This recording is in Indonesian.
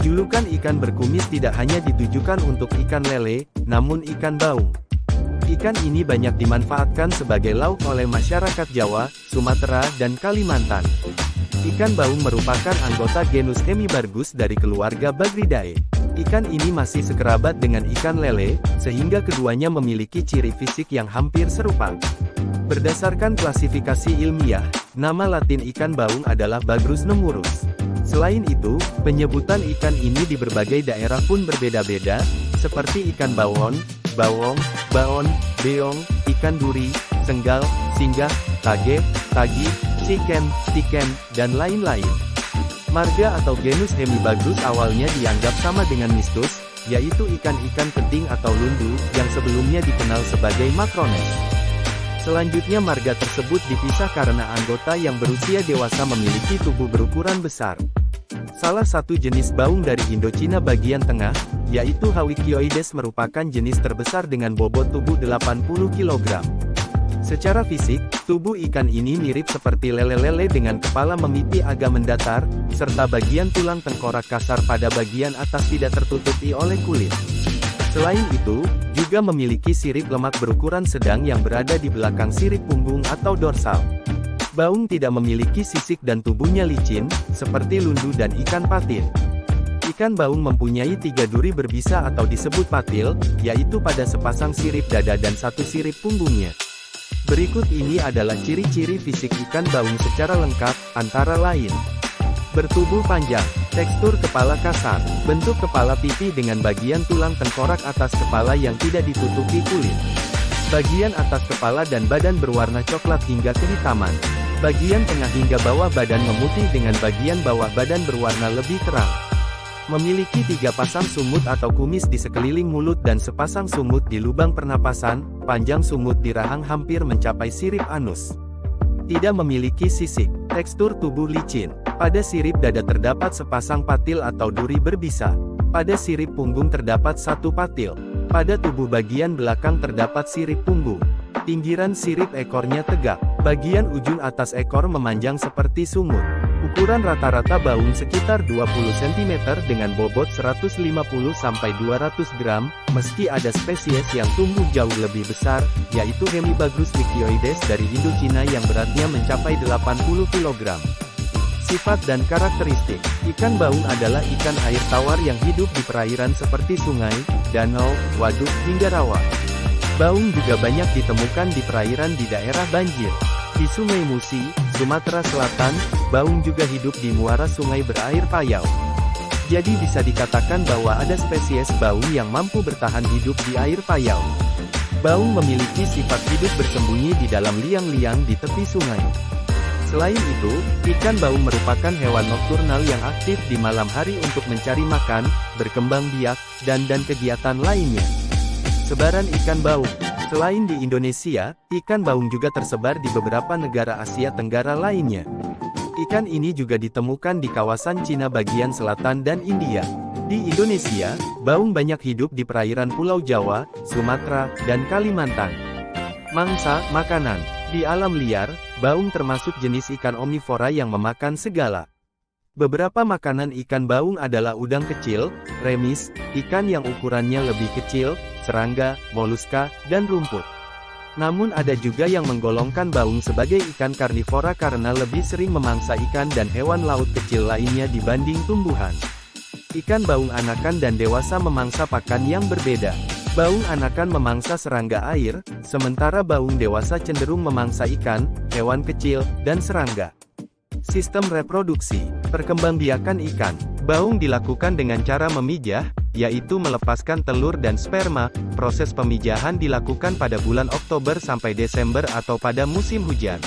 Julukan ikan berkumis tidak hanya ditujukan untuk ikan lele, namun ikan baung. Ikan ini banyak dimanfaatkan sebagai lauk oleh masyarakat Jawa, Sumatera, dan Kalimantan. Ikan baung merupakan anggota genus Hemibargus dari keluarga Bagridae. Ikan ini masih sekerabat dengan ikan lele, sehingga keduanya memiliki ciri fisik yang hampir serupa. Berdasarkan klasifikasi ilmiah, nama latin ikan baung adalah Bagrus nemurus. Selain itu, penyebutan ikan ini di berbagai daerah pun berbeda-beda, seperti ikan bawon, bawong, baon, beong, ikan duri, senggal, singgah, tage, tagi, ciken, tiken, dan lain-lain. Marga atau genus Hemibagrus awalnya dianggap sama dengan mistus, yaitu ikan-ikan keting atau lundu, yang sebelumnya dikenal sebagai makrones. Selanjutnya marga tersebut dipisah karena anggota yang berusia dewasa memiliki tubuh berukuran besar. Salah satu jenis baung dari Indochina bagian tengah, yaitu Hawikioides merupakan jenis terbesar dengan bobot tubuh 80 kg. Secara fisik, tubuh ikan ini mirip seperti lele-lele dengan kepala memipih agak mendatar, serta bagian tulang tengkorak kasar pada bagian atas tidak tertutupi oleh kulit. Selain itu, juga memiliki sirip lemak berukuran sedang yang berada di belakang sirip punggung atau dorsal. Baung tidak memiliki sisik dan tubuhnya licin, seperti lundu dan ikan patin. Ikan baung mempunyai 3 duri berbisa atau disebut patil, yaitu pada sepasang sirip dada dan satu sirip punggungnya. Berikut ini adalah ciri-ciri fisik ikan baung secara lengkap, antara lain. Bertubuh panjang, tekstur kepala kasar, bentuk kepala pipi dengan bagian tulang tengkorak atas kepala yang tidak ditutupi kulit. Bagian atas kepala dan badan berwarna coklat hingga kehitaman. Bagian tengah hingga bawah badan memutih dengan bagian bawah badan berwarna lebih terang. Memiliki 3 pasang sumut atau kumis di sekeliling mulut dan sepasang sumut di lubang pernapasan, panjang sumut di rahang hampir mencapai sirip anus. Tidak memiliki sisik, tekstur tubuh licin. Pada sirip dada terdapat sepasang patil atau duri berbisa. Pada sirip punggung terdapat satu patil. Pada tubuh bagian belakang terdapat sirip punggung. Pinggiran sirip ekornya tegak. Bagian ujung atas ekor memanjang seperti sungut. Ukuran rata-rata baung sekitar 20 cm dengan bobot 150-200 gram, meski ada spesies yang tumbuh jauh lebih besar, yaitu Hemibagrus wikioides dari Indochina yang beratnya mencapai 80 kg. Sifat dan karakteristik, ikan baung adalah ikan air tawar yang hidup di perairan seperti sungai, danau, waduk, hingga rawa. Baung juga banyak ditemukan di perairan di daerah banjir. Di Sungai Musi, Sumatera Selatan, baung juga hidup di muara sungai berair payau. Jadi bisa dikatakan bahwa ada spesies baung yang mampu bertahan hidup di air payau. Baung memiliki sifat hidup bersembunyi di dalam liang-liang di tepi sungai. Selain itu, ikan baung merupakan hewan nokturnal yang aktif di malam hari untuk mencari makan, berkembang biak, dan kegiatan lainnya. Sebaran ikan baung. Selain di Indonesia, ikan baung juga tersebar di beberapa negara Asia Tenggara lainnya. Ikan ini juga ditemukan di kawasan Cina bagian selatan dan India. Di Indonesia, baung banyak hidup di perairan Pulau Jawa, Sumatera, dan Kalimantan. Mangsa, makanan. Di alam liar, baung termasuk jenis ikan omnivora yang memakan segala. Beberapa makanan ikan baung adalah udang kecil, remis, ikan yang ukurannya lebih kecil, serangga, moluska, dan rumput. Namun ada juga yang menggolongkan baung sebagai ikan karnivora karena lebih sering memangsa ikan dan hewan laut kecil lainnya dibanding tumbuhan. Ikan baung anakan dan dewasa memangsa pakan yang berbeda. Baung anakan memangsa serangga air, sementara baung dewasa cenderung memangsa ikan, hewan kecil, dan serangga. Sistem reproduksi, perkembangbiakan ikan. Baung dilakukan dengan cara memijah, yaitu melepaskan telur dan sperma. Proses pemijahan dilakukan pada bulan Oktober sampai Desember atau pada musim hujan.